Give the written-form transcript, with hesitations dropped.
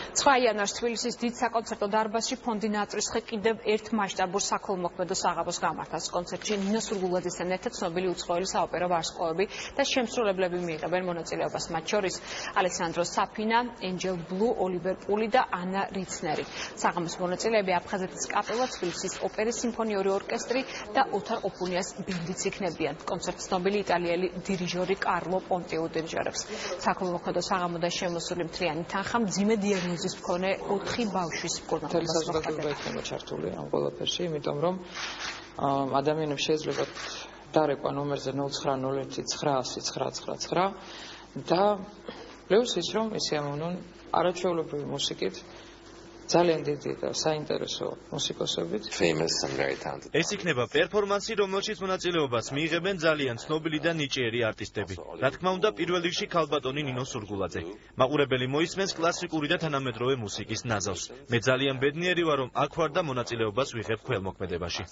9 იანვარს თბილისის დიდ საკონცერტო დარბაზში ფონდი ნატრისხე კიდევ ერთ მასშტაბურ საქველმოქმედო საღამოს გამართავს. კონცერტში ნინო სურგულაძესთან ერთად ცნობილი უცხოელი საოპერო ვარსკვლავები და შემსრულებლები მიიღებენ მონაწილეობას. მათ შორის ალესანდრო საფინა, ენჯელ ბლუ, ოლივერ პული და ანა რიცნერი. საღამოს მონაწილეები აფხაზეთის კაპელა, თბილისის ოპერის სიმფონიური ორკესტრი და ოთარ ოფუნიას ბენდიც იქნებიან. კონცერტს ცნობილი იტალიელი დირიჟორი კარლო პონტი უდირიჟორებს. საქველმოქმედო საღამოდან შემოსული მთლიანი თანხა მძიმე დიაგნოზის მქონე 4 ბავშვის მკურნალობას მოხდა. იქნება ჩართული ამ ყველაფერში, იმიტომ რომ ადამიანებს შეიძლება დარეკვა ნომერზე 09019999 და პლუს ის რომ ისე ამოვნონ არაჩვეულებრივი მუსიკით ძალიან დიდი და საინტერესო მუსიკოსებით. ეს იქნება პერფორმანსი, რომელშიც მონაწილეობას მიიღებენ ძალიან ცნობილი და ნიჭიერი არტისტები. რა თქმა უნდა, პირველ რიგში ქალბატონი ნინო სურგულაძე. მაყურებელი მოისმენს კლასიკური და თანამედროვე მუსიკის ნაზავს. მე ძალიან ბედნიერი ვარ, რომ აქ ვარ და მონაწილეობას ვიღებ ქველმოქმედებაში.